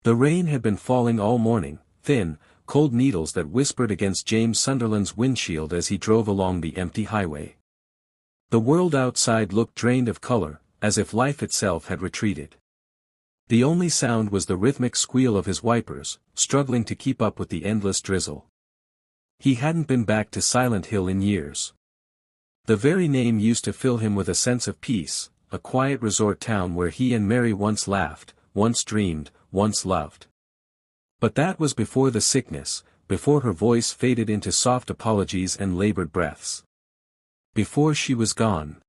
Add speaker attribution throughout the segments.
Speaker 1: The rain had been falling all morning, thin, cold needles that whispered against James Sunderland's windshield as he drove along the empty highway. The world outside looked drained of color, as if life itself had retreated. The only sound was the rhythmic squeal of his wipers, struggling to keep up with the endless drizzle. He hadn't been back to Silent Hill in years. The very name used to fill him with a sense of peace, a quiet resort town where he and Mary once laughed, once dreamed, once loved. But that was before the sickness, before her voice faded into soft apologies and labored breaths. Before she was gone.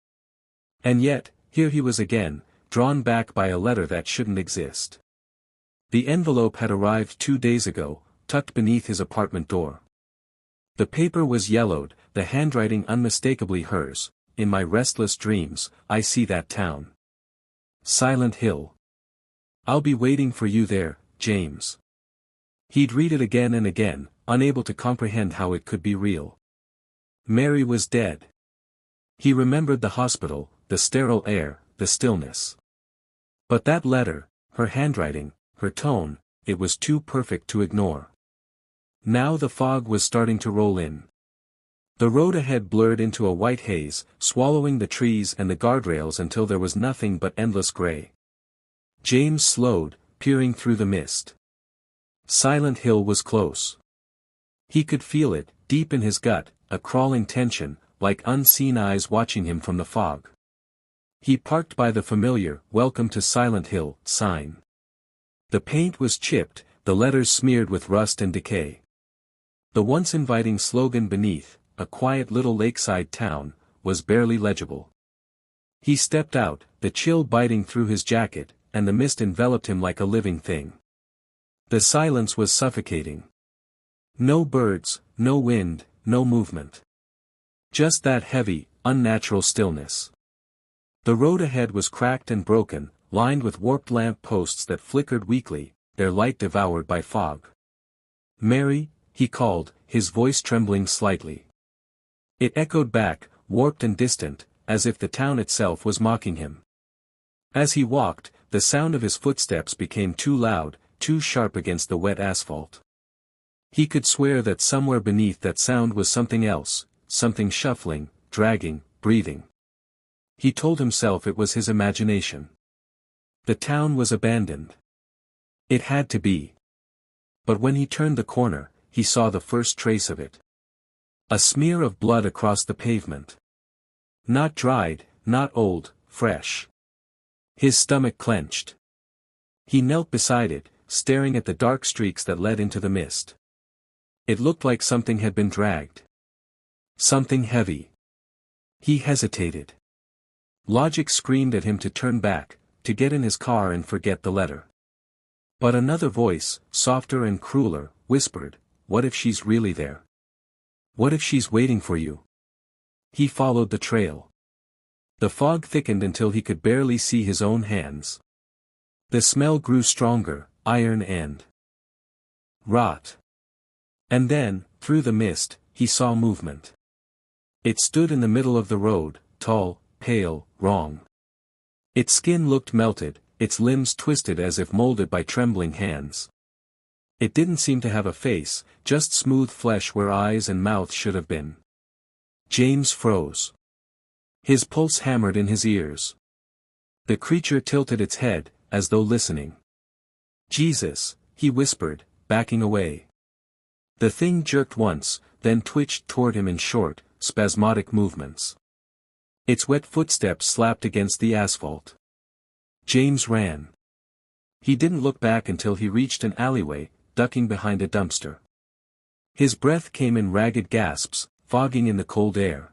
Speaker 1: And yet, here he was again, drawn back by a letter that shouldn't exist. The envelope had arrived 2 days ago, tucked beneath his apartment door. The paper was yellowed, the handwriting unmistakably hers. In my restless dreams, I see that town. Silent Hill. I'll be waiting for you there, James. He'd read it again and again, unable to comprehend how it could be real. Mary was dead. He remembered the hospital, the sterile air, the stillness. But that letter, her handwriting, her tone, it was too perfect to ignore. Now the fog was starting to roll in. The road ahead blurred into a white haze, swallowing the trees and the guardrails until there was nothing but endless gray. James slowed, peering through the mist. Silent Hill was close. He could feel it, deep in his gut, a crawling tension, like unseen eyes watching him from the fog. He parked by the familiar "Welcome to Silent Hill" sign. The paint was chipped, the letters smeared with rust and decay. The once inviting slogan beneath, "A quiet little lakeside town," was barely legible. He stepped out, the chill biting through his jacket, and the mist enveloped him like a living thing. The silence was suffocating. No birds, no wind, no movement. Just that heavy, unnatural stillness. The road ahead was cracked and broken, lined with warped lamp posts that flickered weakly, their light devoured by fog. "Mary," he called, his voice trembling slightly. It echoed back, warped and distant, as if the town itself was mocking him. As he walked, the sound of his footsteps became too loud, too sharp against the wet asphalt. He could swear that somewhere beneath that sound was something else, something shuffling, dragging, breathing. He told himself it was his imagination. The town was abandoned. It had to be. But when he turned the corner, he saw the first trace of it. A smear of blood across the pavement. Not dried, not old, fresh. His stomach clenched. He knelt beside it, staring at the dark streaks that led into the mist. It looked like something had been dragged. Something heavy. He hesitated. Logic screamed at him to turn back, to get in his car and forget the letter. But another voice, softer and crueler, whispered, "What if she's really there? What if she's waiting for you?" He followed the trail. The fog thickened until he could barely see his own hands. The smell grew stronger, iron and rot. And then, through the mist, he saw movement. It stood in the middle of the road, tall, pale, wrong. Its skin looked melted, its limbs twisted as if molded by trembling hands. It didn't seem to have a face, just smooth flesh where eyes and mouth should have been. James froze. His pulse hammered in his ears. The creature tilted its head, as though listening. "Jesus," he whispered, backing away. The thing jerked once, then twitched toward him in short, spasmodic movements. Its wet footsteps slapped against the asphalt. James ran. He didn't look back until he reached an alleyway, ducking behind a dumpster. His breath came in ragged gasps, fogging in the cold air.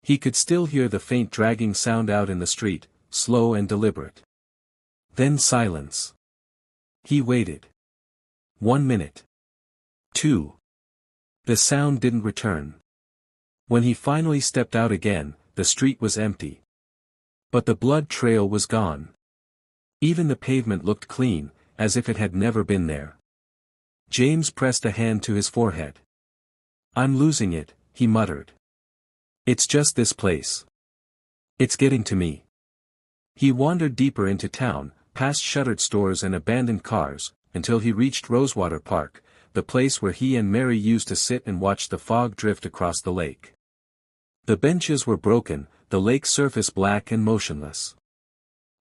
Speaker 1: He could still hear the faint dragging sound out in the street, slow and deliberate. Then silence. He waited. 1 minute. 2. The sound didn't return. When he finally stepped out again, the street was empty. But the blood trail was gone. Even the pavement looked clean, as if it had never been there. James pressed a hand to his forehead. "I'm losing it," he muttered. "It's just this place. It's getting to me." He wandered deeper into town, past shuttered stores and abandoned cars, until he reached Rosewater Park, the place where he and Mary used to sit and watch the fog drift across the lake. The benches were broken, the lake surface black and motionless.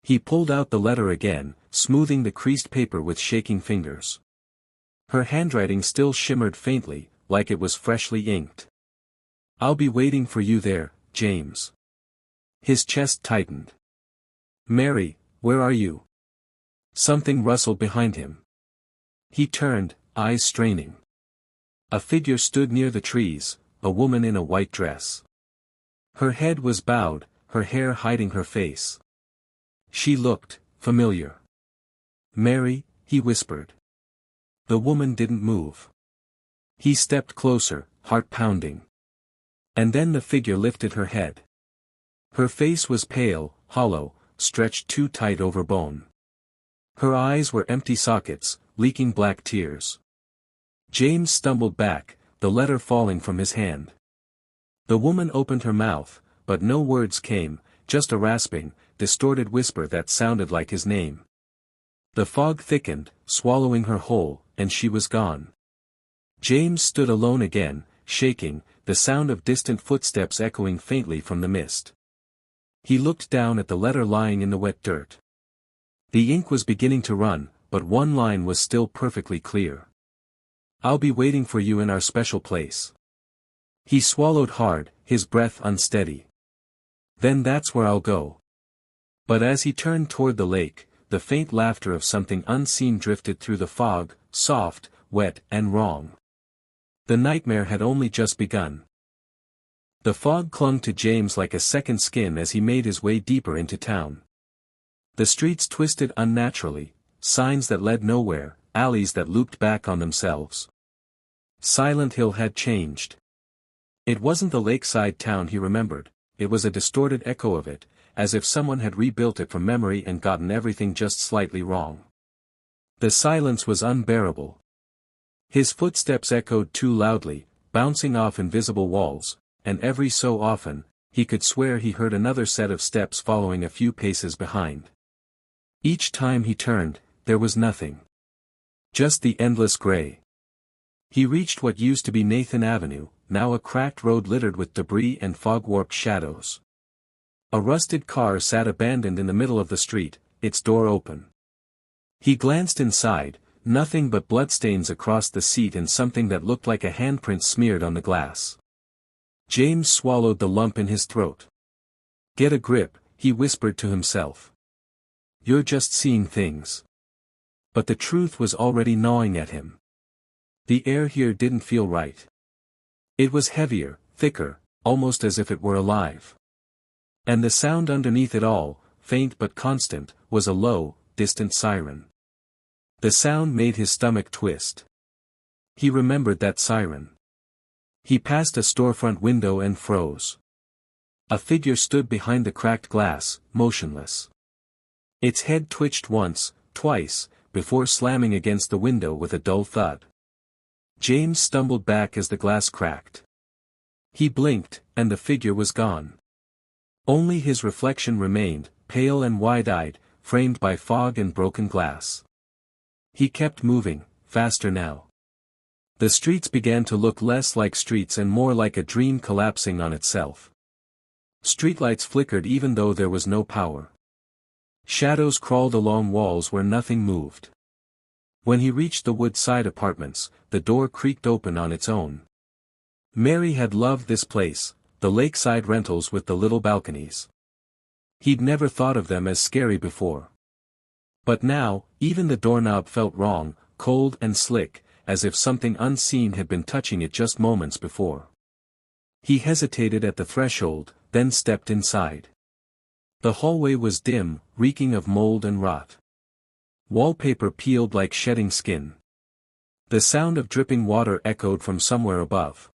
Speaker 1: He pulled out the letter again, smoothing the creased paper with shaking fingers. Her handwriting still shimmered faintly, like it was freshly inked. "I'll be waiting for you there, James." His chest tightened. "Mary, where are you?" Something rustled behind him. He turned, eyes straining. A figure stood near the trees, a woman in a white dress. Her head was bowed, her hair hiding her face. She looked familiar. "Mary," he whispered. The woman didn't move. He stepped closer, heart pounding. And then the figure lifted her head. Her face was pale, hollow, stretched too tight over bone. Her eyes were empty sockets, leaking black tears. James stumbled back, the letter falling from his hand. The woman opened her mouth, but no words came, just a rasping, distorted whisper that sounded like his name. The fog thickened, swallowing her whole, and she was gone. James stood alone again, shaking, the sound of distant footsteps echoing faintly from the mist. He looked down at the letter lying in the wet dirt. The ink was beginning to run, but one line was still perfectly clear. "I'll be waiting for you in our special place." He swallowed hard, his breath unsteady. "Then that's where I'll go." But as he turned toward the lake, the faint laughter of something unseen drifted through the fog, soft, wet, and wrong. The nightmare had only just begun. The fog clung to James like a second skin as he made his way deeper into town. The streets twisted unnaturally, signs that led nowhere, alleys that looped back on themselves. Silent Hill had changed. It wasn't the lakeside town he remembered, it was a distorted echo of it, as if someone had rebuilt it from memory and gotten everything just slightly wrong. The silence was unbearable. His footsteps echoed too loudly, bouncing off invisible walls, and every so often, he could swear he heard another set of steps following a few paces behind. Each time he turned, there was nothing. Just the endless gray. He reached what used to be Nathan Avenue, now a cracked road littered with debris and fog-warped shadows. A rusted car sat abandoned in the middle of the street, its door open. He glanced inside, nothing but bloodstains across the seat and something that looked like a handprint smeared on the glass. James swallowed the lump in his throat. "Get a grip," he whispered to himself. "You're just seeing things." But the truth was already gnawing at him. The air here didn't feel right. It was heavier, thicker, almost as if it were alive. And the sound underneath it all, faint but constant, was a low, distant siren. The sound made his stomach twist. He remembered that siren. He passed a storefront window and froze. A figure stood behind the cracked glass, motionless. Its head twitched once, twice, before slamming against the window with a dull thud. James stumbled back as the glass cracked. He blinked, and the figure was gone. Only his reflection remained, pale and wide-eyed, framed by fog and broken glass. He kept moving, faster now. The streets began to look less like streets and more like a dream collapsing on itself. Streetlights flickered even though there was no power. Shadows crawled along walls where nothing moved. When he reached the Woodside Apartments, the door creaked open on its own. Mary had loved this place, the lakeside rentals with the little balconies. He'd never thought of them as scary before. But now, even the doorknob felt wrong, cold and slick, as if something unseen had been touching it just moments before. He hesitated at the threshold, then stepped inside. The hallway was dim, reeking of mold and rot. Wallpaper peeled like shedding skin. The sound of dripping water echoed from somewhere above.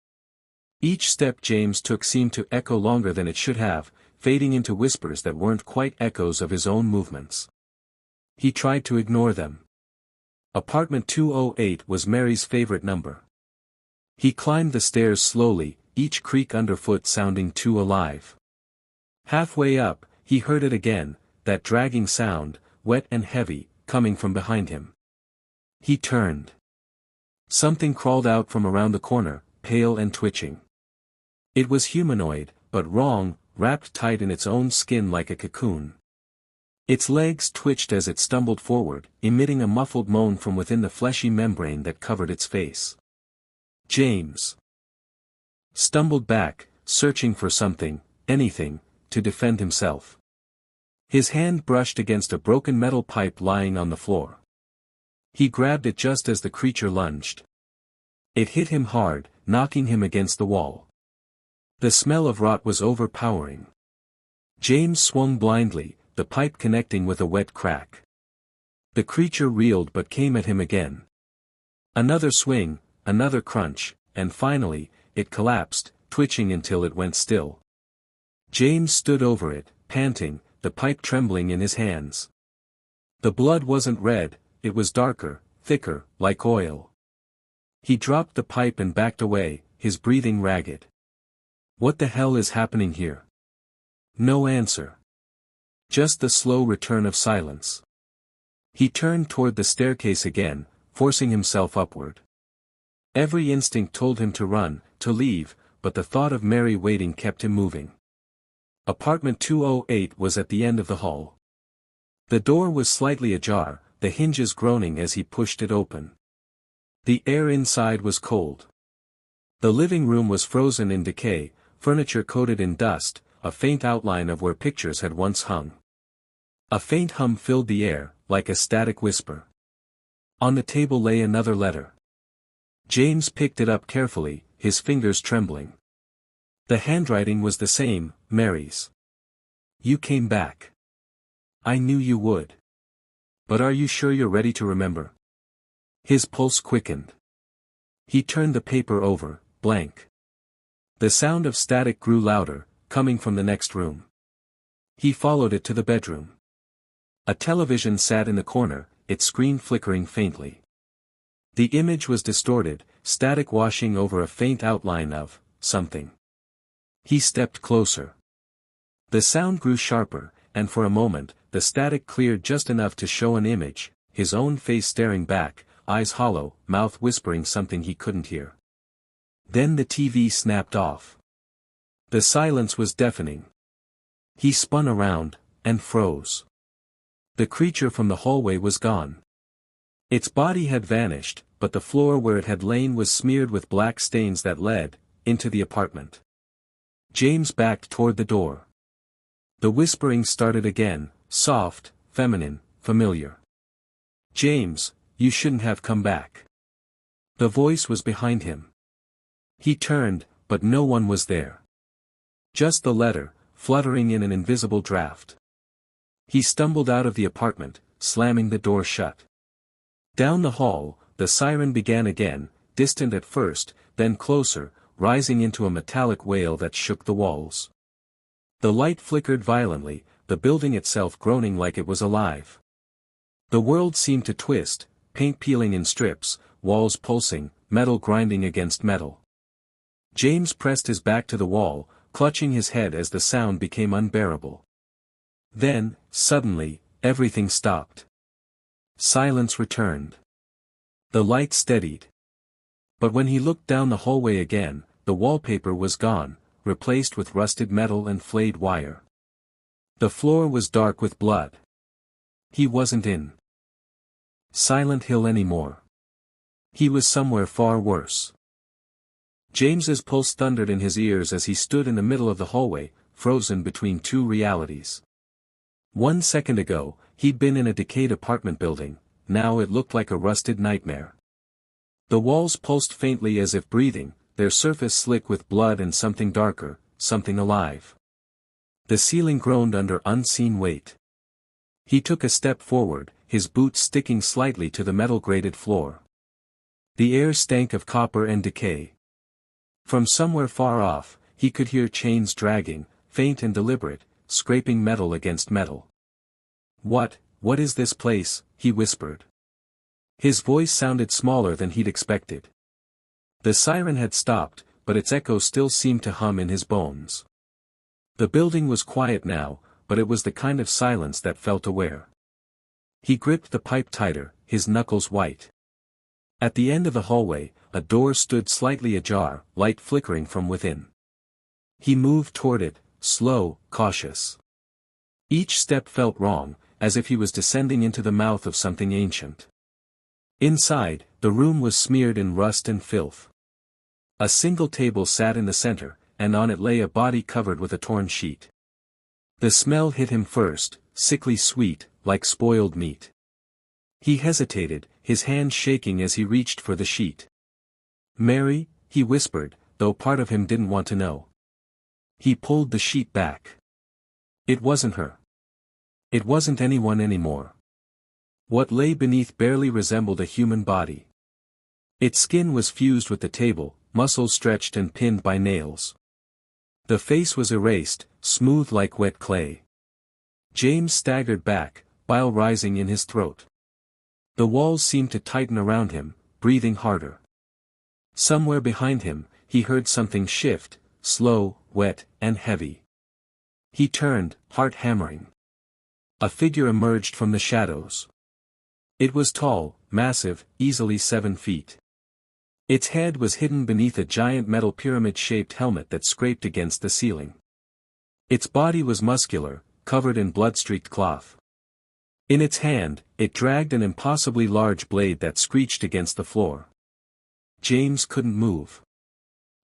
Speaker 1: Each step James took seemed to echo longer than it should have, fading into whispers that weren't quite echoes of his own movements. He tried to ignore them. Apartment 208 was Mary's favorite number. He climbed the stairs slowly, each creak underfoot sounding too alive. Halfway up, he heard it again, that dragging sound, wet and heavy, coming from behind him. He turned. Something crawled out from around the corner, pale and twitching. It was humanoid, but wrong, wrapped tight in its own skin like a cocoon. Its legs twitched as it stumbled forward, emitting a muffled moan from within the fleshy membrane that covered its face. James stumbled back, searching for something, anything, to defend himself. His hand brushed against a broken metal pipe lying on the floor. He grabbed it just as the creature lunged. It hit him hard, knocking him against the wall. The smell of rot was overpowering. James swung blindly, the pipe connecting with a wet crack. The creature reeled but came at him again. Another swing, another crunch, and finally, it collapsed, twitching until it went still. James stood over it, panting, the pipe trembling in his hands. The blood wasn't red, it was darker, thicker, like oil. He dropped the pipe and backed away, his breathing ragged. What the hell is happening here? No answer. Just the slow return of silence. He turned toward the staircase again, forcing himself upward. Every instinct told him to run, to leave, but the thought of Mary waiting kept him moving. Apartment 208 was at the end of the hall. The door was slightly ajar, the hinges groaning as he pushed it open. The air inside was cold. The living room was frozen in decay, furniture coated in dust, a faint outline of where pictures had once hung. A faint hum filled the air, like a static whisper. On the table lay another letter. James picked it up carefully, his fingers trembling. The handwriting was the same, Mary's. You came back. I knew you would. But are you sure you're ready to remember? His pulse quickened. He turned the paper over, blank. The sound of static grew louder, coming from the next room. He followed it to the bedroom. A television sat in the corner, its screen flickering faintly. The image was distorted, static washing over a faint outline of something. He stepped closer. The sound grew sharper, and for a moment, the static cleared just enough to show an image, his own face staring back, eyes hollow, mouth whispering something he couldn't hear. Then the TV snapped off. The silence was deafening. He spun around, and froze. The creature from the hallway was gone. Its body had vanished, but the floor where it had lain was smeared with black stains that led into the apartment. James backed toward the door. The whispering started again, soft, feminine, familiar. James, you shouldn't have come back. The voice was behind him. He turned, but no one was there. Just the letter, fluttering in an invisible draft. He stumbled out of the apartment, slamming the door shut. Down the hall, the siren began again, distant at first, then closer, rising into a metallic wail that shook the walls. The light flickered violently, the building itself groaning like it was alive. The world seemed to twist, paint peeling in strips, walls pulsing, metal grinding against metal. James pressed his back to the wall, clutching his head as the sound became unbearable. Then, suddenly, everything stopped. Silence returned. The light steadied. But when he looked down the hallway again, the wallpaper was gone, replaced with rusted metal and flayed wire. The floor was dark with blood. He wasn't in Silent Hill anymore. He was somewhere far worse. James's pulse thundered in his ears as he stood in the middle of the hallway, frozen between two realities. 1 second ago, he'd been in a decayed apartment building, now it looked like a rusted nightmare. The walls pulsed faintly as if breathing, their surface slick with blood and something darker, something alive. The ceiling groaned under unseen weight. He took a step forward, his boots sticking slightly to the metal-grated floor. The air stank of copper and decay. From somewhere far off, he could hear chains dragging, faint and deliberate, scraping metal against metal. What is this place?" he whispered. His voice sounded smaller than he'd expected. The siren had stopped, but its echo still seemed to hum in his bones. The building was quiet now, but it was the kind of silence that felt aware. He gripped the pipe tighter, his knuckles white. At the end of the hallway, a door stood slightly ajar, light flickering from within. He moved toward it, slow, cautious. Each step felt wrong, as if he was descending into the mouth of something ancient. Inside, the room was smeared in rust and filth. A single table sat in the center, and on it lay a body covered with a torn sheet. The smell hit him first, sickly sweet, like spoiled meat. He hesitated, his hands shaking as he reached for the sheet. "Mary," he whispered, though part of him didn't want to know. He pulled the sheet back. It wasn't her. It wasn't anyone anymore. What lay beneath barely resembled a human body. Its skin was fused with the table, muscles stretched and pinned by nails. The face was erased, smooth like wet clay. James staggered back, bile rising in his throat. The walls seemed to tighten around him, breathing harder. Somewhere behind him, he heard something shift, slow, wet, and heavy. He turned, heart hammering. A figure emerged from the shadows. It was tall, massive, easily 7 feet. Its head was hidden beneath a giant metal pyramid-shaped helmet that scraped against the ceiling. Its body was muscular, covered in blood-streaked cloth. In its hand, it dragged an impossibly large blade that screeched against the floor. James couldn't move.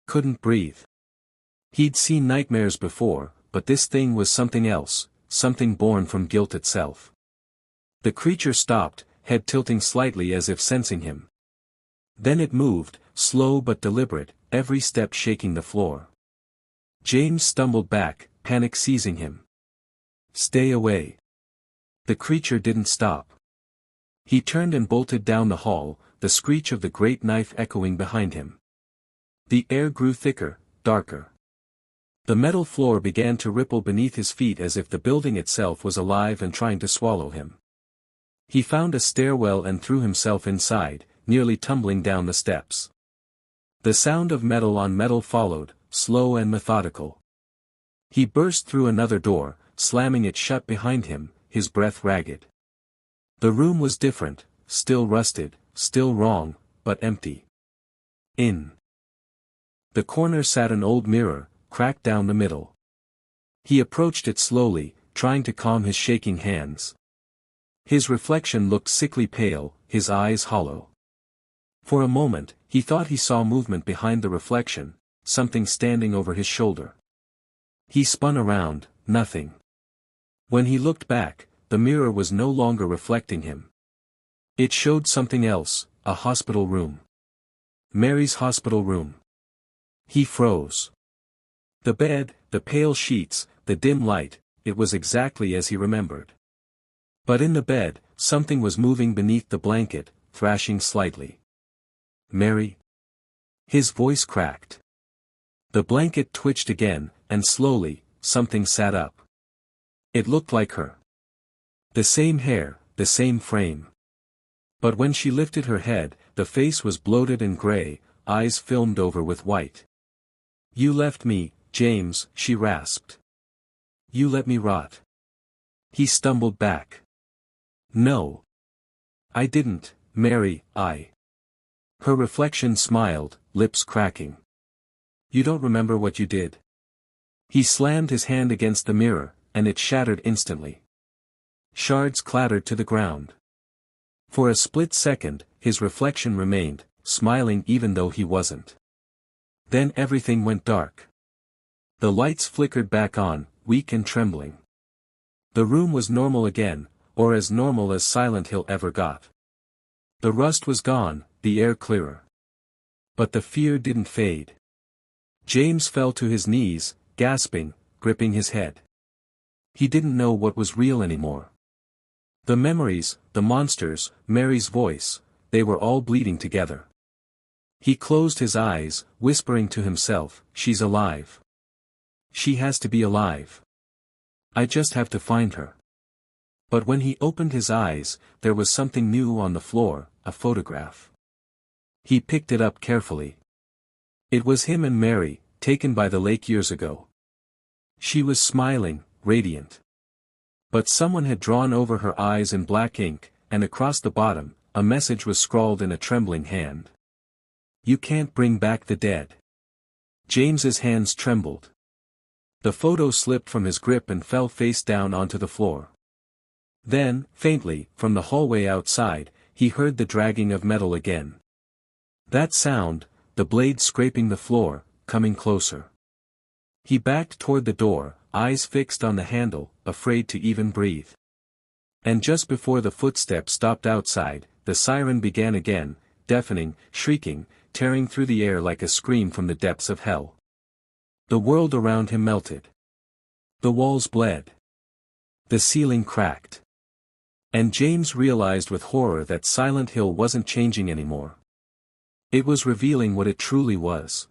Speaker 1: Couldn't breathe. He'd seen nightmares before, but this thing was something else, something born from guilt itself. The creature stopped, head tilting slightly as if sensing him. Then it moved, slow but deliberate, every step shaking the floor. James stumbled back, panic seizing him. "Stay away." The creature didn't stop. He turned and bolted down the hall, the screech of the great knife echoing behind him. The air grew thicker, darker. The metal floor began to ripple beneath his feet as if the building itself was alive and trying to swallow him. He found a stairwell and threw himself inside, nearly tumbling down the steps. The sound of metal on metal followed, slow and methodical. He burst through another door, slamming it shut behind him, his breath ragged. The room was different, still rusted, still wrong, but empty. In the corner sat an old mirror, cracked down the middle. He approached it slowly, trying to calm his shaking hands. His reflection looked sickly pale, his eyes hollow. For a moment, he thought he saw movement behind the reflection, something standing over his shoulder. He spun around, nothing. When he looked back, the mirror was no longer reflecting him. It showed something else, a hospital room. Mary's hospital room. He froze. The bed, the pale sheets, the dim light, it was exactly as he remembered. But in the bed, something was moving beneath the blanket, thrashing slightly. "Mary?" His voice cracked. The blanket twitched again, and slowly, something sat up. It looked like her. The same hair, the same frame. But when she lifted her head, the face was bloated and gray, eyes filmed over with white. "You left me, James," she rasped. "You let me rot." He stumbled back. "No. I didn't, Mary, I." Her reflection smiled, lips cracking. "You don't remember what you did?" He slammed his hand against the mirror, and it shattered instantly. Shards clattered to the ground. For a split second, his reflection remained, smiling even though he wasn't. Then everything went dark. The lights flickered back on, weak and trembling. The room was normal again, or as normal as Silent Hill ever got. The rust was gone, the air clearer. But the fear didn't fade. James fell to his knees, gasping, gripping his head. He didn't know what was real anymore. The memories, the monsters, Mary's voice, they were all bleeding together. He closed his eyes, whispering to himself, "She's alive. She has to be alive. I just have to find her." But when he opened his eyes, there was something new on the floor, a photograph. He picked it up carefully. It was him and Mary, taken by the lake years ago. She was smiling, radiant. But someone had drawn over her eyes in black ink, and across the bottom, a message was scrawled in a trembling hand. "You can't bring back the dead." James's hands trembled. The photo slipped from his grip and fell face down onto the floor. Then, faintly, from the hallway outside, he heard the dragging of metal again. That sound, the blade scraping the floor, coming closer. He backed toward the door, eyes fixed on the handle, afraid to even breathe. And just before the footsteps stopped outside, the siren began again, deafening, shrieking, tearing through the air like a scream from the depths of hell. The world around him melted. The walls bled. The ceiling cracked. And James realized with horror that Silent Hill wasn't changing anymore. It was revealing what it truly was.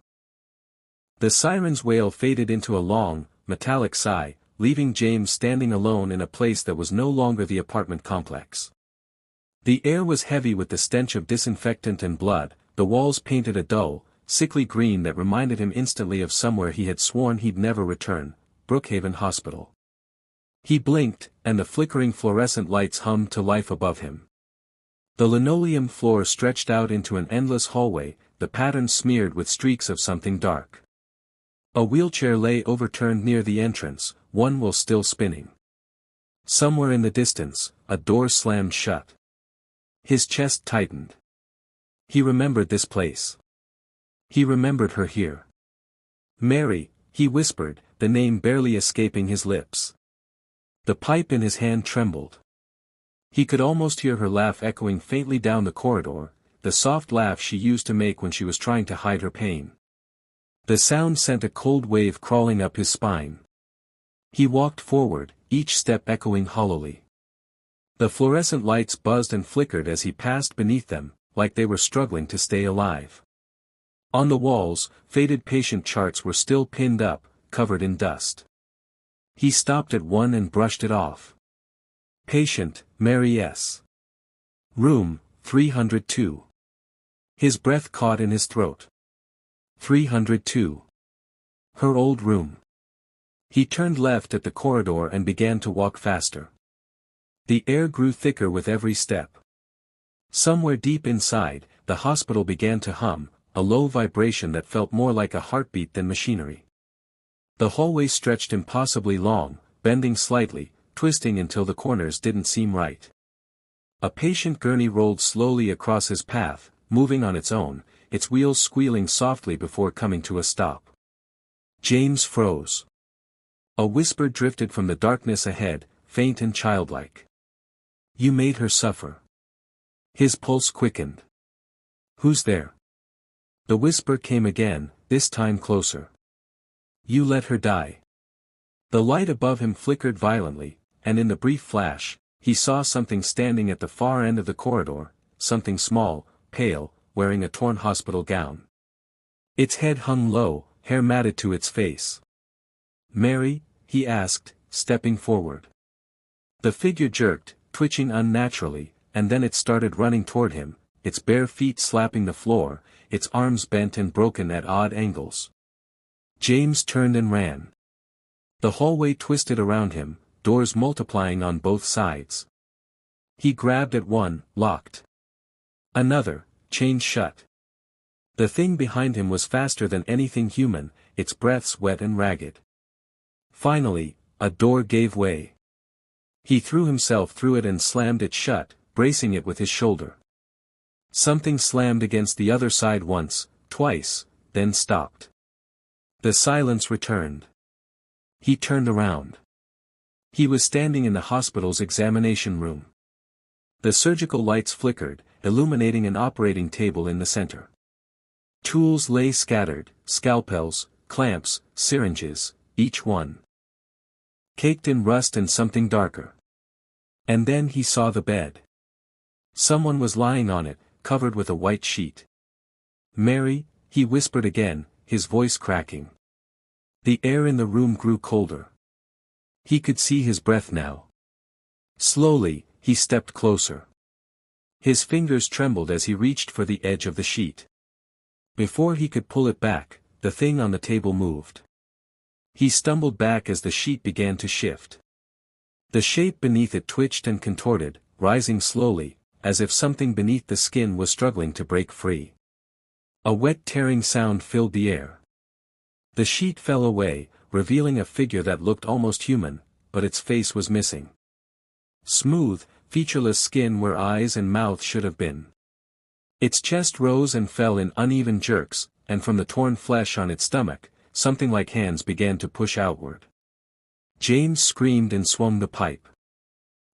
Speaker 1: The siren's wail faded into a long, metallic sigh, leaving James standing alone in a place that was no longer the apartment complex. The air was heavy with the stench of disinfectant and blood, the walls painted a dull, sickly green that reminded him instantly of somewhere he had sworn he'd never return, Brookhaven Hospital. He blinked, and the flickering fluorescent lights hummed to life above him. The linoleum floor stretched out into an endless hallway, the pattern smeared with streaks of something dark. A wheelchair lay overturned near the entrance, one wheel still spinning. Somewhere in the distance, a door slammed shut. His chest tightened. He remembered this place. He remembered her here. "Mary," he whispered, the name barely escaping his lips. The pipe in his hand trembled. He could almost hear her laugh echoing faintly down the corridor, the soft laugh she used to make when she was trying to hide her pain. The sound sent a cold wave crawling up his spine. He walked forward, each step echoing hollowly. The fluorescent lights buzzed and flickered as he passed beneath them, like they were struggling to stay alive. On the walls, faded patient charts were still pinned up, covered in dust. He stopped at one and brushed it off. Patient, Mary S. Room, 302. His breath caught in his throat. 302. Her old room. He turned left at the corridor and began to walk faster. The air grew thicker with every step. Somewhere deep inside, the hospital began to hum, a low vibration that felt more like a heartbeat than machinery. The hallway stretched impossibly long, bending slightly, twisting until the corners didn't seem right. A patient gurney rolled slowly across his path, moving on its own, its wheels squealing softly before coming to a stop. James froze. A whisper drifted from the darkness ahead, faint and childlike. "You made her suffer." His pulse quickened. "Who's there?" The whisper came again, this time closer. "You let her die." The light above him flickered violently, and in the brief flash, he saw something standing at the far end of the corridor, something small, pale, wearing a torn hospital gown. Its head hung low, hair matted to its face. "Mary?" he asked, stepping forward. The figure jerked, twitching unnaturally, and then it started running toward him, its bare feet slapping the floor, its arms bent and broken at odd angles. James turned and ran. The hallway twisted around him, doors multiplying on both sides. He grabbed at one, locked. Another, chained shut. The thing behind him was faster than anything human, its breaths wet and ragged. Finally, a door gave way. He threw himself through it and slammed it shut, bracing it with his shoulder. Something slammed against the other side once, twice, then stopped. The silence returned. He turned around. He was standing in the hospital's examination room. The surgical lights flickered, illuminating an operating table in the center. Tools lay scattered, scalpels, clamps, syringes, each one caked in rust and something darker. And then he saw the bed. Someone was lying on it, covered with a white sheet. "Mary," he whispered again, his voice cracking. The air in the room grew colder. He could see his breath now. Slowly, he stepped closer. His fingers trembled as he reached for the edge of the sheet. Before he could pull it back, the thing on the table moved. He stumbled back as the sheet began to shift. The shape beneath it twitched and contorted, rising slowly, as if something beneath the skin was struggling to break free. A wet tearing sound filled the air. The sheet fell away, revealing a figure that looked almost human, but its face was missing. Smooth, featureless skin where eyes and mouth should have been. Its chest rose and fell in uneven jerks, and from the torn flesh on its stomach, something like hands began to push outward. James screamed and swung the pipe.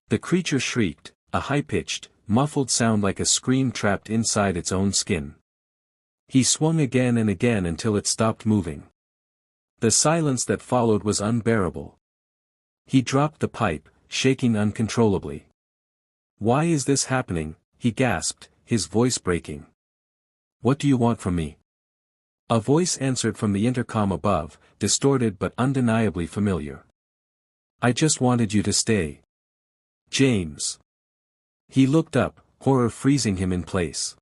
Speaker 1: The creature shrieked, a high-pitched, muffled sound like a scream trapped inside its own skin. He swung again and again until it stopped moving. The silence that followed was unbearable. He dropped the pipe, shaking uncontrollably. "Why is this happening?" he gasped, his voice breaking. "What do you want from me?" A voice answered from the intercom above, distorted but undeniably familiar. "I just wanted you to stay. James." He looked up, horror freezing him in place.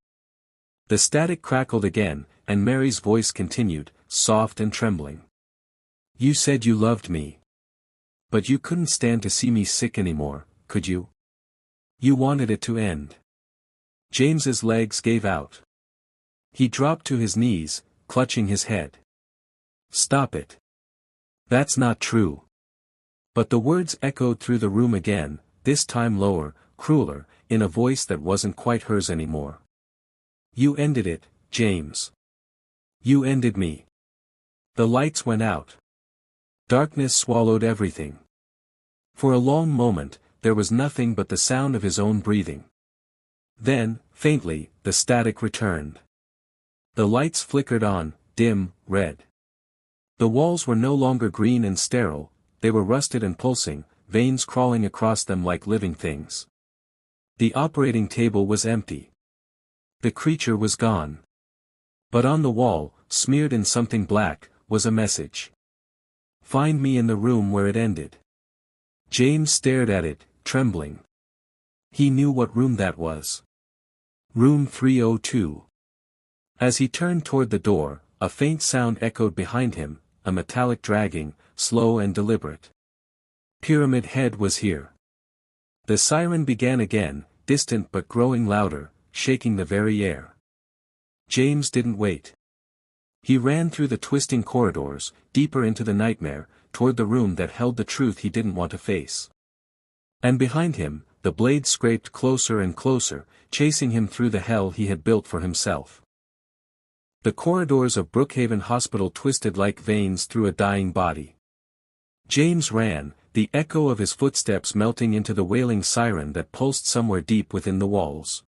Speaker 1: The static crackled again, and Mary's voice continued, soft and trembling. "You said you loved me. But you couldn't stand to see me sick anymore, could you? You wanted it to end." James's legs gave out. He dropped to his knees, clutching his head. "Stop it. That's not true." But the words echoed through the room again, this time lower, crueler, in a voice that wasn't quite hers anymore. "You ended it, James. You ended me." The lights went out. Darkness swallowed everything. For a long moment, there was nothing but the sound of his own breathing. Then, faintly, the static returned. The lights flickered on, dim, red. The walls were no longer green and sterile, they were rusted and pulsing, veins crawling across them like living things. The operating table was empty. The creature was gone. But on the wall, smeared in something black, was a message. "Find me in the room where it ended." James stared at it, trembling. He knew what room that was. Room 302. As he turned toward the door, a faint sound echoed behind him, a metallic dragging, slow and deliberate. Pyramid Head was here. The siren began again, distant but growing louder, shaking the very air. James didn't wait. He ran through the twisting corridors, deeper into the nightmare, toward the room that held the truth he didn't want to face. And behind him, the blade scraped closer and closer, chasing him through the hell he had built for himself. The corridors of Brookhaven Hospital twisted like veins through a dying body. James ran, the echo of his footsteps melting into the wailing siren that pulsed somewhere deep within the walls.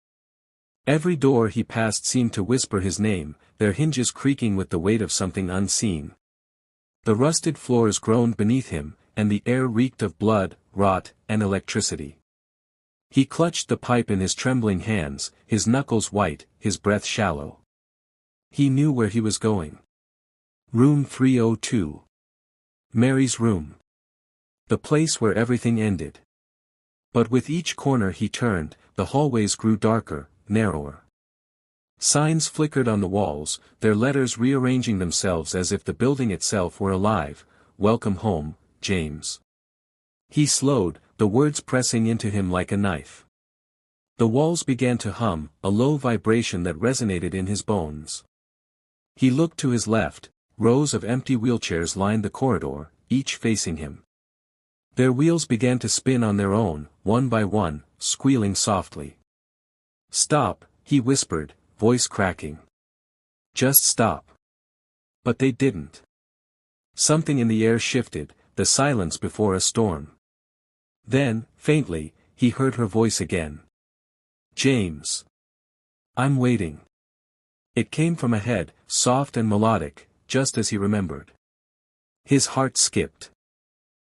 Speaker 1: Every door he passed seemed to whisper his name, their hinges creaking with the weight of something unseen. The rusted floors groaned beneath him, and the air reeked of blood, rot, and electricity. He clutched the pipe in his trembling hands, his knuckles white, his breath shallow. He knew where he was going. Room 302. Mary's room. The place where everything ended. But with each corner he turned, the hallways grew darker, narrower. Signs flickered on the walls, their letters rearranging themselves as if the building itself were alive. "Welcome home, James." He slowed, the words pressing into him like a knife. The walls began to hum, a low vibration that resonated in his bones. He looked to his left, rows of empty wheelchairs lined the corridor, each facing him. Their wheels began to spin on their own, one by one, squealing softly. "Stop," he whispered, voice cracking. "Just stop." But they didn't. Something in the air shifted, the silence before a storm. Then, faintly, he heard her voice again. "James. I'm waiting." It came from ahead, soft and melodic, just as he remembered. His heart skipped.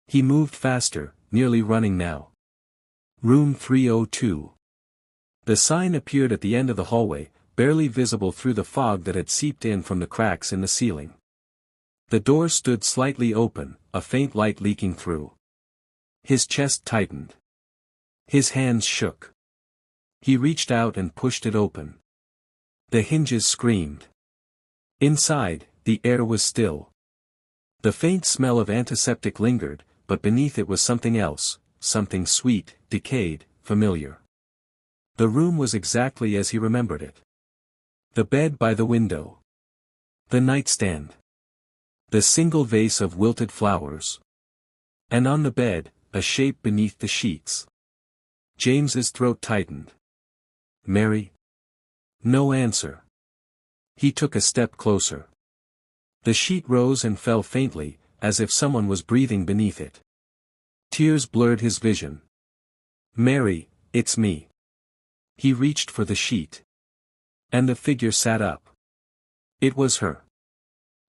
Speaker 1: He moved faster, nearly running now. Room 302. The sign appeared at the end of the hallway, barely visible through the fog that had seeped in from the cracks in the ceiling. The door stood slightly open, a faint light leaking through. His chest tightened. His hands shook. He reached out and pushed it open. The hinges screamed. Inside, the air was still. The faint smell of antiseptic lingered, but beneath it was something else, something sweet, decayed, familiar. The room was exactly as he remembered it. The bed by the window. The nightstand. The single vase of wilted flowers. And on the bed, a shape beneath the sheets. James's throat tightened. Mary? No answer. He took a step closer. The sheet rose and fell faintly, as if someone was breathing beneath it. Tears blurred his vision. Mary, it's me. He reached for the sheet. And the figure sat up. It was her.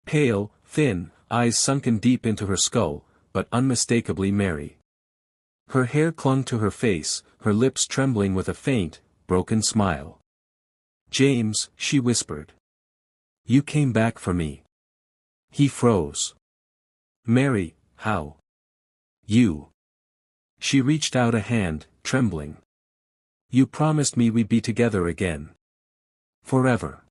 Speaker 1: Pale, thin, eyes sunken deep into her skull, but unmistakably Mary. Her hair clung to her face, her lips trembling with a faint, broken smile. James, she whispered. You came back for me. He froze. Mary, how? You. She reached out a hand, trembling. You promised me we'd be together again. Forever.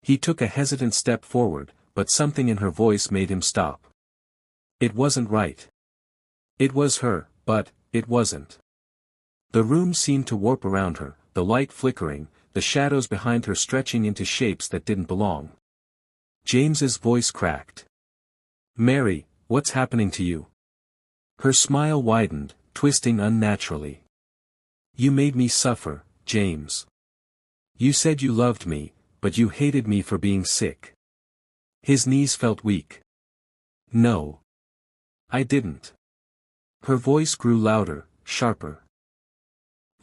Speaker 1: He took a hesitant step forward, but something in her voice made him stop. It wasn't right. It was her, but it wasn't. The room seemed to warp around her, the light flickering, the shadows behind her stretching into shapes that didn't belong. James's voice cracked. Mary, what's happening to you? Her smile widened, twisting unnaturally. You made me suffer, James. You said you loved me, but you hated me for being sick. His knees felt weak. No. I didn't. Her voice grew louder, sharper.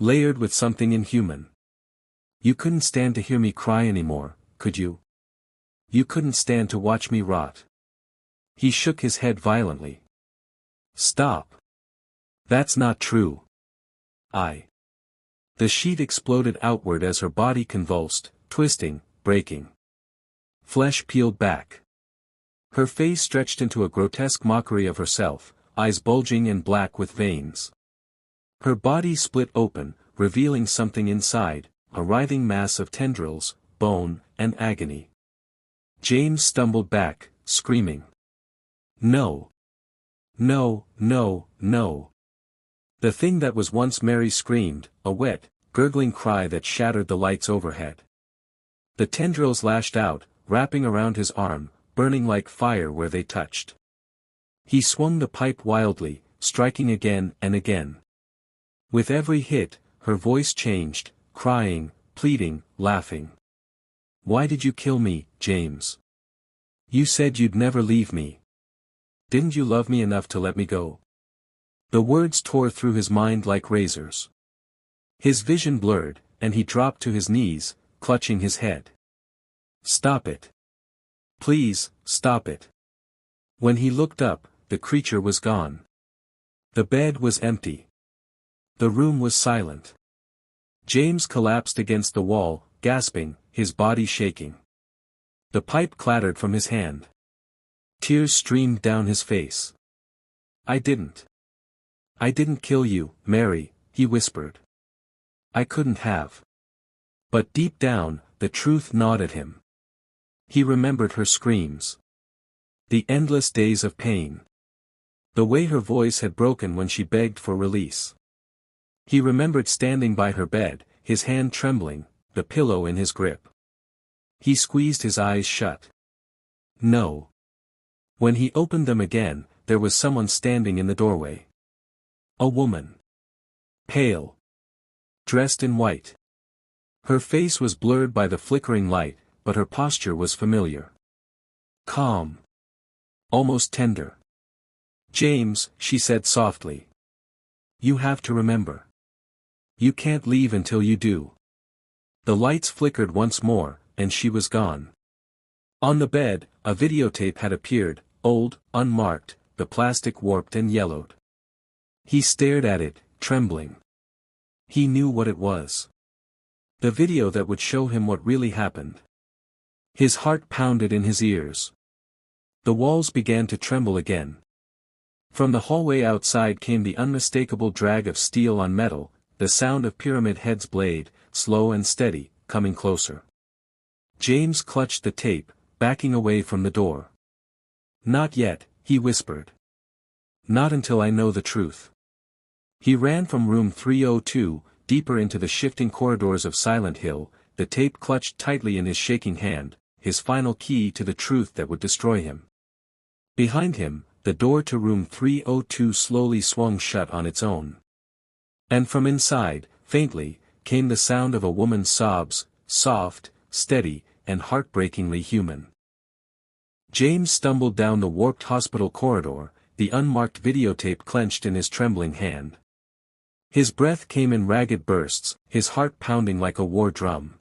Speaker 1: Layered with something inhuman. You couldn't stand to hear me cry anymore, could you? You couldn't stand to watch me rot. He shook his head violently. Stop. That's not true. The sheet exploded outward as her body convulsed, twisting, breaking. Flesh peeled back. Her face stretched into a grotesque mockery of herself, eyes bulging and black with veins. Her body split open, revealing something inside, a writhing mass of tendrils, bone, and agony. James stumbled back, screaming. No. No, no, no. The thing that was once Mary screamed, a wet, gurgling cry that shattered the lights overhead. The tendrils lashed out, wrapping around his arm, burning like fire where they touched. He swung the pipe wildly, striking again and again. With every hit, her voice changed, crying, pleading, laughing. Why did you kill me, James? You said you'd never leave me. Didn't you love me enough to let me go? The words tore through his mind like razors. His vision blurred, and he dropped to his knees, clutching his head. Stop it. Please, stop it. When he looked up, the creature was gone. The bed was empty. The room was silent. James collapsed against the wall, gasping, his body shaking. The pipe clattered from his hand. Tears streamed down his face. I didn't kill you, Mary, he whispered. I couldn't have. But deep down, the truth gnawed at him. He remembered her screams. The endless days of pain. The way her voice had broken when she begged for release. He remembered standing by her bed, his hand trembling, the pillow in his grip. He squeezed his eyes shut. No. When he opened them again, there was someone standing in the doorway. A woman. Pale. Dressed in white. Her face was blurred by the flickering light, but her posture was familiar. Calm. Almost tender. James, she said softly. You have to remember. You can't leave until you do. The lights flickered once more, and she was gone. On the bed, a videotape had appeared, old, unmarked, the plastic warped and yellowed. He stared at it, trembling. He knew what it was. The video that would show him what really happened. His heart pounded in his ears. The walls began to tremble again. From the hallway outside came the unmistakable drag of steel on metal, the sound of Pyramid Head's blade, slow and steady, coming closer. James clutched the tape, backing away from the door. Not yet, he whispered. Not until I know the truth. He ran from room 302, deeper into the shifting corridors of Silent Hill, the tape clutched tightly in his shaking hand, his final key to the truth that would destroy him. Behind him, the door to room 302 slowly swung shut on its own. And from inside, faintly, came the sound of a woman's sobs, soft, steady, and heartbreakingly human. James stumbled down the warped hospital corridor, the unmarked videotape clenched in his trembling hand. His breath came in ragged bursts, his heart pounding like a war drum.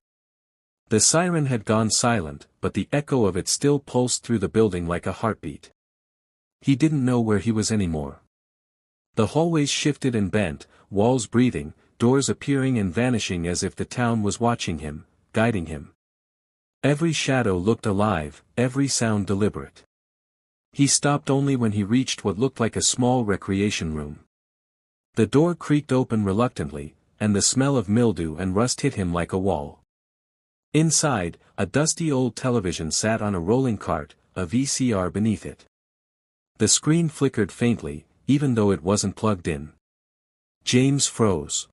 Speaker 1: The siren had gone silent, but the echo of it still pulsed through the building like a heartbeat. He didn't know where he was anymore. The hallways shifted and bent, walls breathing, doors appearing and vanishing as if the town was watching him, guiding him. Every shadow looked alive, every sound deliberate. He stopped only when he reached what looked like a small recreation room. The door creaked open reluctantly, and the smell of mildew and rust hit him like a wall. Inside, a dusty old television sat on a rolling cart, a VCR beneath it. The screen flickered faintly, even though it wasn't plugged in. James froze.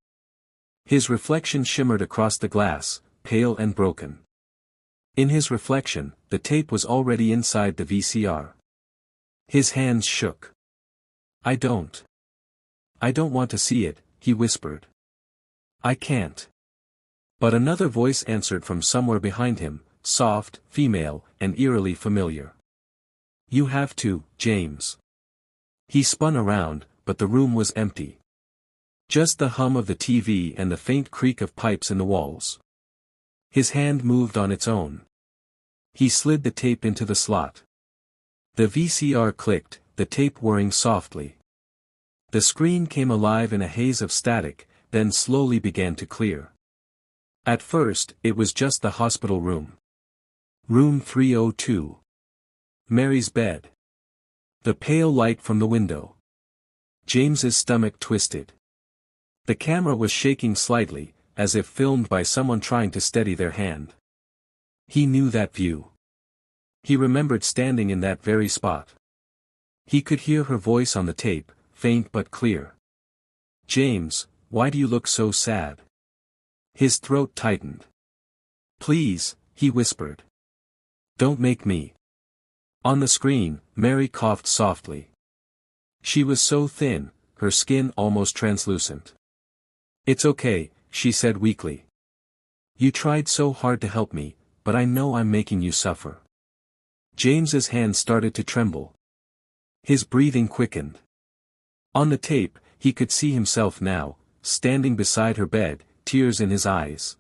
Speaker 1: His reflection shimmered across the glass, pale and broken. In his reflection, the tape was already inside the VCR. His hands shook. I don't want to see it," he whispered. "I can't." But another voice answered from somewhere behind him, soft, female, and eerily familiar. "You have to, James." He spun around, but the room was empty. Just the hum of the TV and the faint creak of pipes in the walls. His hand moved on its own. He slid the tape into the slot. The VCR clicked, the tape whirring softly. The screen came alive in a haze of static, then slowly began to clear. At first, it was just the hospital room. Room 302. Mary's bed. The pale light from the window. James's stomach twisted. The camera was shaking slightly, as if filmed by someone trying to steady their hand. He knew that view. He remembered standing in that very spot. He could hear her voice on the tape, faint but clear. "James, why do you look so sad?" His throat tightened. "Please," he whispered. "Don't make me." On the screen, Mary coughed softly. She was so thin, her skin almost translucent. "It's okay," she said weakly. "You tried so hard to help me, but I know I'm making you suffer." James's hand started to tremble. His breathing quickened. On the tape, he could see himself now, standing beside her bed, tears in his eyes.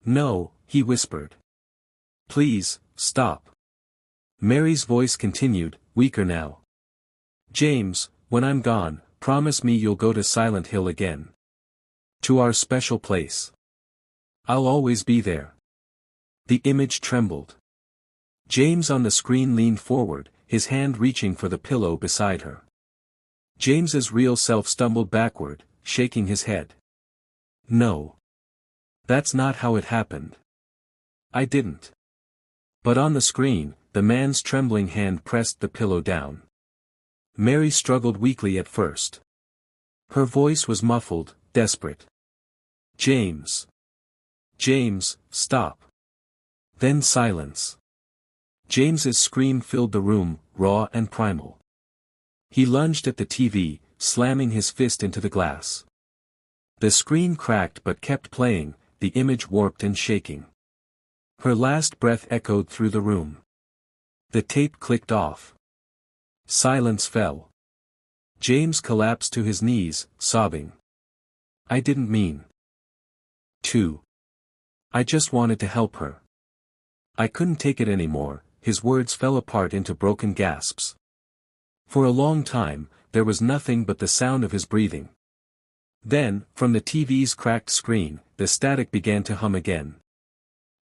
Speaker 1: "No," he whispered. "Please, stop." Mary's voice continued, weaker now. "James, when I'm gone, promise me you'll go to Silent Hill again. To our special place. I'll always be there." The image trembled. James on the screen leaned forward, his hand reaching for the pillow beside her. James's real self stumbled backward, shaking his head. "No. That's not how it happened. I didn't." But on the screen, the man's trembling hand pressed the pillow down. Mary struggled weakly at first. Her voice was muffled, desperate. "James. James, stop." Then silence. James's scream filled the room, raw and primal. He lunged at the TV, slamming his fist into the glass. The screen cracked but kept playing, the image warped and shaking. Her last breath echoed through the room. The tape clicked off. Silence fell. James collapsed to his knees, sobbing. "I didn't mean to. I just wanted to help her. I couldn't take it anymore." His words fell apart into broken gasps. For a long time, there was nothing but the sound of his breathing. Then, from the TV's cracked screen, the static began to hum again.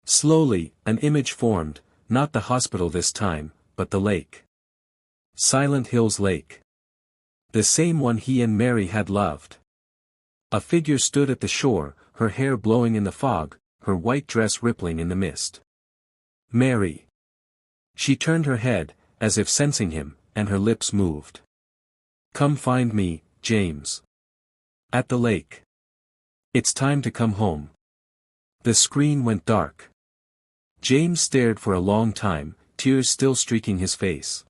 Speaker 1: Slowly, an image formed, not the hospital this time, but the lake. Silent Hill's lake. The same one he and Mary had loved. A figure stood at the shore, her hair blowing in the fog, her white dress rippling in the mist. Mary. She turned her head, as if sensing him, and her lips moved. "Come find me, James. At the lake." It's time to come home. The screen went dark. James stared for a long time, tears still streaking his face.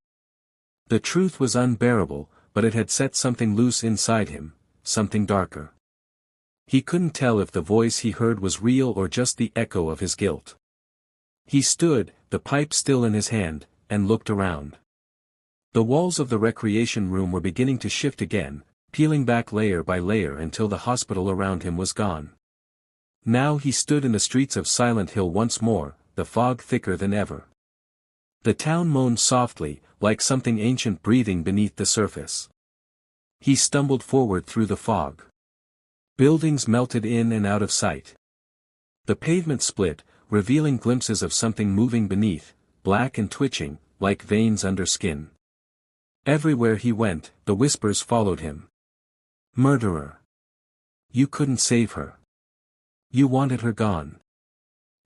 Speaker 1: The truth was unbearable, but it had set something loose inside him, something darker. He couldn't tell if the voice he heard was real or just the echo of his guilt. He stood, the pipe still in his hand, and looked around. The walls of the recreation room were beginning to shift again, peeling back layer by layer until the hospital around him was gone. Now he stood in the streets of Silent Hill once more, the fog thicker than ever. The town moaned softly, like something ancient breathing beneath the surface. He stumbled forward through the fog. Buildings melted in and out of sight. The pavement split, revealing glimpses of something moving beneath, black and twitching, like veins under skin. Everywhere he went, the whispers followed him. Murderer. You couldn't save her. You wanted her gone.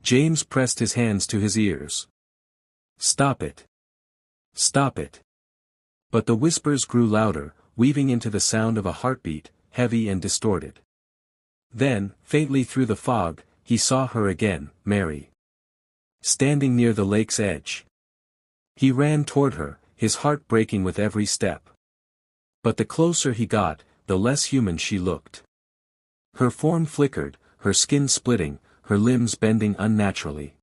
Speaker 1: James pressed his hands to his ears. Stop it. Stop it. But the whispers grew louder, weaving into the sound of a heartbeat, heavy and distorted. Then, faintly through the fog, he saw her again, Mary. Standing near the lake's edge. He ran toward her, his heart breaking with every step. But the closer he got, the less human she looked. Her form flickered, her skin splitting, her limbs bending unnaturally.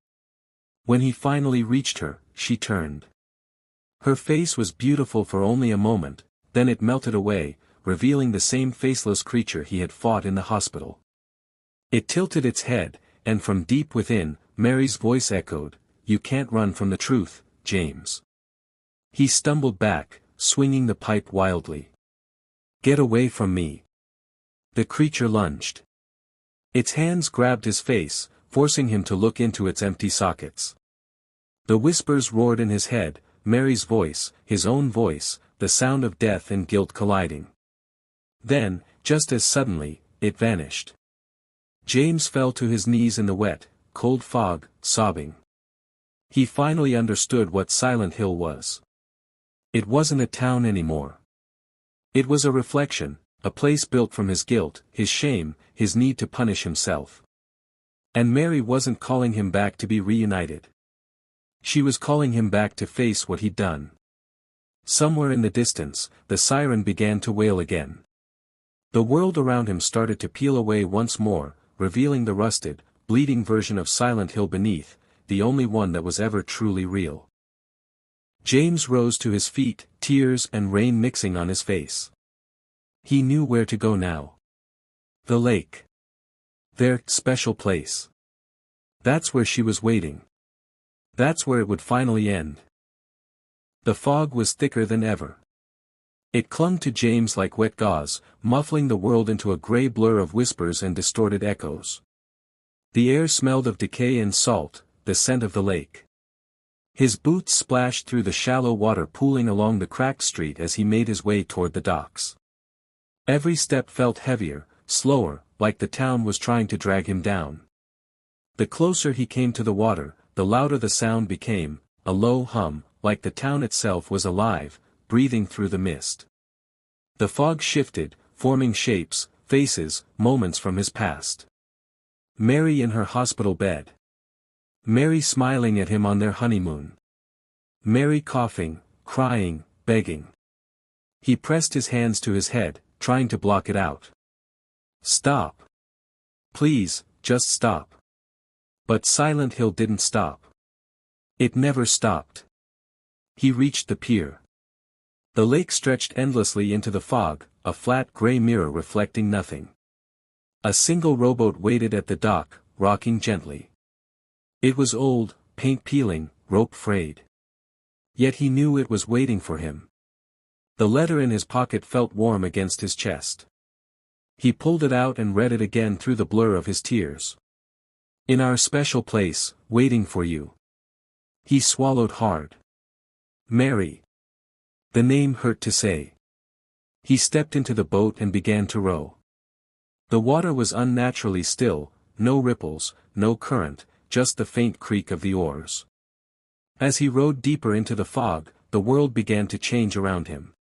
Speaker 1: When he finally reached her, she turned. Her face was beautiful for only a moment, then it melted away, revealing the same faceless creature he had fought in the hospital. It tilted its head, and from deep within, Mary's voice echoed, "You can't run from the truth, James." He stumbled back, swinging the pipe wildly. "Get away from me." The creature lunged. Its hands grabbed his face, forcing him to look into its empty sockets. The whispers roared in his head, Mary's voice, his own voice, the sound of death and guilt colliding. Then, just as suddenly, it vanished. James fell to his knees in the wet, cold fog, sobbing. He finally understood what Silent Hill was. It wasn't a town anymore. It was a reflection, a place built from his guilt, his shame, his need to punish himself. And Mary wasn't calling him back to be reunited. She was calling him back to face what he'd done. Somewhere in the distance, the siren began to wail again. The world around him started to peel away once more, revealing the rusted, bleeding version of Silent Hill beneath, the only one that was ever truly real. James rose to his feet, tears and rain mixing on his face. He knew where to go now. The lake. Their special place. That's where she was waiting. That's where it would finally end. The fog was thicker than ever. It clung to James like wet gauze, muffling the world into a gray blur of whispers and distorted echoes. The air smelled of decay and salt, the scent of the lake. His boots splashed through the shallow water pooling along the cracked street as he made his way toward the docks. Every step felt heavier, slower, like the town was trying to drag him down. The closer he came to the water, the louder the sound became, a low hum, like the town itself was alive, breathing through the mist. The fog shifted, forming shapes, faces, moments from his past. Mary in her hospital bed. Mary smiling at him on their honeymoon. Mary coughing, crying, begging. He pressed his hands to his head, trying to block it out. Stop. Please, just stop. But Silent Hill didn't stop. It never stopped. He reached the pier. The lake stretched endlessly into the fog, a flat gray mirror reflecting nothing. A single rowboat waited at the dock, rocking gently. It was old, paint peeling, rope frayed. Yet he knew it was waiting for him. The letter in his pocket felt warm against his chest. He pulled it out and read it again through the blur of his tears. In our special place, waiting for you. He swallowed hard. Mary. The name hurt to say. He stepped into the boat and began to row. The water was unnaturally still, no ripples, no current, just the faint creak of the oars. As he rowed deeper into the fog, the world began to change around him.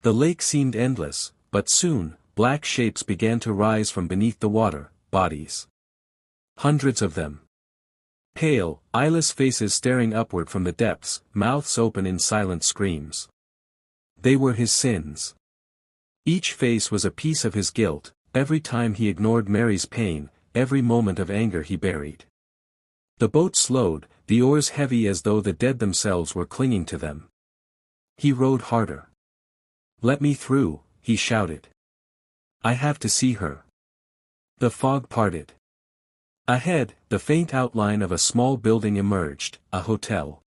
Speaker 1: The lake seemed endless, but soon, black shapes began to rise from beneath the water, bodies. Hundreds of them. Pale, eyeless faces staring upward from the depths, mouths open in silent screams. They were his sins. Each face was a piece of his guilt, every time he ignored Mary's pain, every moment of anger he buried. The boat slowed, the oars heavy as though the dead themselves were clinging to them. He rowed harder. "Let me through," he shouted. "I have to see her." The fog parted. Ahead, the faint outline of a small building emerged, a hotel.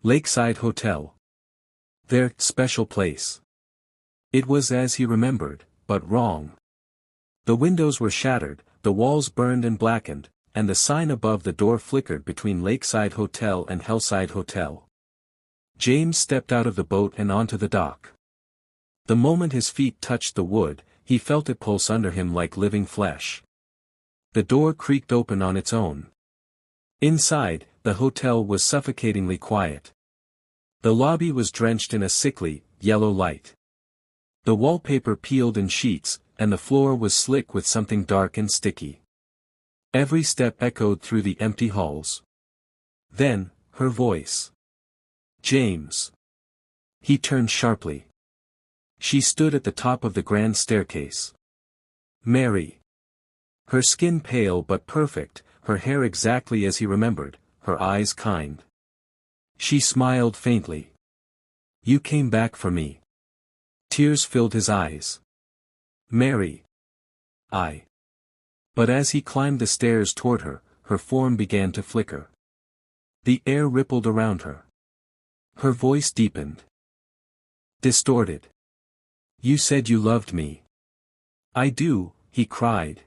Speaker 1: Lakeside Hotel. Their special place. It was as he remembered, but wrong. The windows were shattered, the walls burned and blackened, and the sign above the door flickered between Lakeside Hotel and Hellside Hotel. James stepped out of the boat and onto the dock. The moment his feet touched the wood, he felt it pulse under him like living flesh. The door creaked open on its own. Inside, the hotel was suffocatingly quiet. The lobby was drenched in a sickly, yellow light. The wallpaper peeled in sheets, and the floor was slick with something dark and sticky. Every step echoed through the empty halls. Then, her voice. "James." He turned sharply. She stood at the top of the grand staircase. "Mary." Her skin pale but perfect, her hair exactly as he remembered, her eyes kind. She smiled faintly. "You came back for me." Tears filled his eyes. "Mary." "I." But as he climbed the stairs toward her, her form began to flicker. The air rippled around her. Her voice deepened. Distorted. "You said you loved me." "I do," he cried.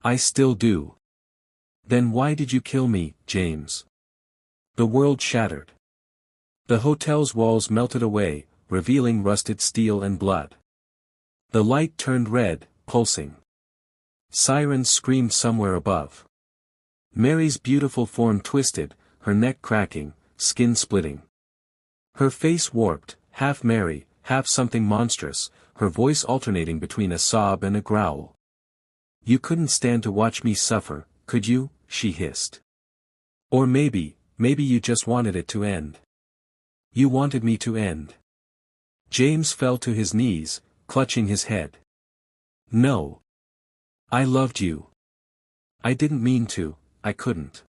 Speaker 1: "I still do." "Then why did you kill me, James?" The world shattered. The hotel's walls melted away, revealing rusted steel and blood. The light turned red, pulsing. Sirens screamed somewhere above. Mary's beautiful form twisted, her neck cracking, skin splitting. Her face warped, half Mary, half something monstrous, her voice alternating between a sob and a growl. "You couldn't stand to watch me suffer, could you?" she hissed. "Or maybe you just wanted it to end. You wanted me to end." James fell to his knees, clutching his head. "No. I loved you. I didn't mean to, I couldn't."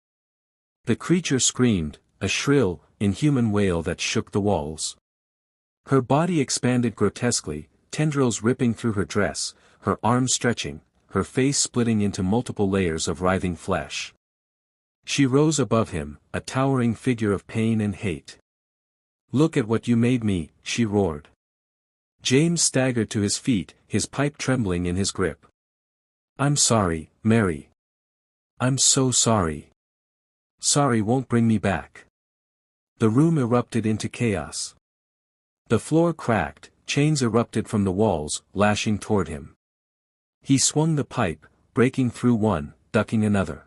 Speaker 1: The creature screamed, a shrill, inhuman wail that shook the walls. Her body expanded grotesquely, tendrils ripping through her dress, her arms stretching, her face splitting into multiple layers of writhing flesh. She rose above him, a towering figure of pain and hate. "Look at what you made me," she roared. James staggered to his feet, his pipe trembling in his grip. "I'm sorry, Mary. I'm so sorry. Sorry won't bring me back." The room erupted into chaos. The floor cracked, chains erupted from the walls, lashing toward him. He swung the pipe, breaking through one, ducking another.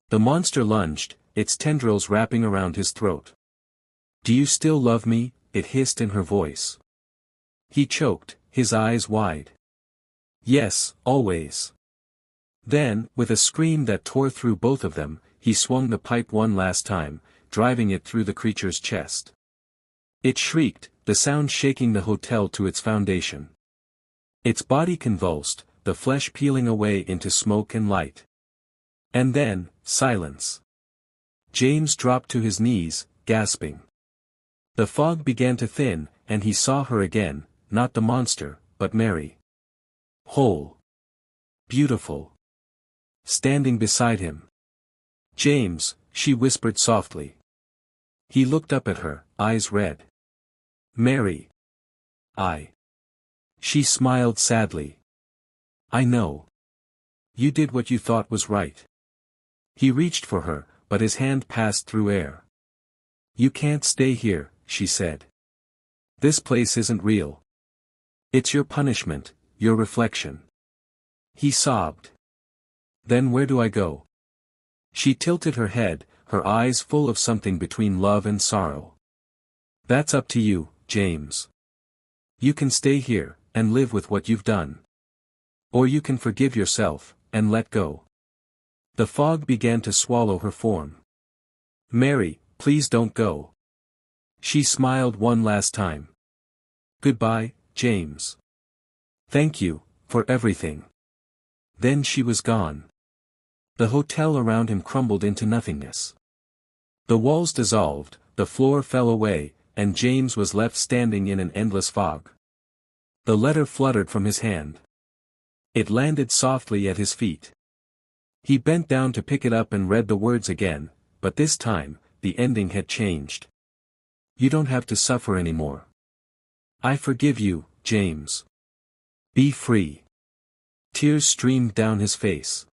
Speaker 1: The monster lunged, its tendrils wrapping around his throat. "Do you still love me?" it hissed in her voice. He choked, his eyes wide. "Yes, always." Then, with a scream that tore through both of them, he swung the pipe one last time, driving it through the creature's chest. It shrieked, the sound shaking the hotel to its foundation. Its body convulsed, the flesh peeling away into smoke and light. And then, silence. James dropped to his knees, gasping. The fog began to thin, and he saw her again, not the monster, but Mary. Whole. Beautiful. Standing beside him. "James," she whispered softly. He looked up at her, eyes red. "Mary. I." She smiled sadly. "I know. You did what you thought was right." He reached for her, but his hand passed through air. "You can't stay here," she said. "This place isn't real. It's your punishment, your reflection." He sobbed. "Then where do I go?" She tilted her head, her eyes full of something between love and sorrow. "That's up to you, James. You can stay here, and live with what you've done." Or you can forgive yourself, and let go. The fog began to swallow her form. Mary, please don't go. She smiled one last time. Goodbye, James. Thank you, for everything. Then she was gone. The hotel around him crumbled into nothingness. The walls dissolved, the floor fell away, and James was left standing in an endless fog. The letter fluttered from his hand. It landed softly at his feet. He bent down to pick it up and read the words again, but this time, the ending had changed. You don't have to suffer anymore. I forgive you, James. Be free. Tears streamed down his face.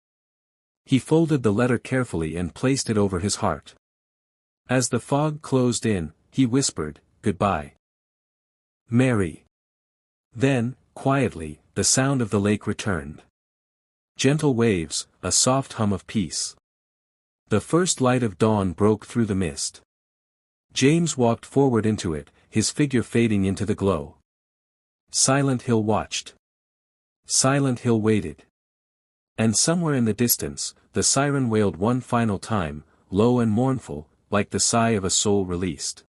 Speaker 1: He folded the letter carefully and placed it over his heart. As the fog closed in, he whispered, "Goodbye, Mary." Then, quietly, the sound of the lake returned. Gentle waves, a soft hum of peace. The first light of dawn broke through the mist. James walked forward into it, his figure fading into the glow. Silent Hill watched. Silent Hill waited. And somewhere in the distance, the siren wailed one final time, low and mournful, like the sigh of a soul released.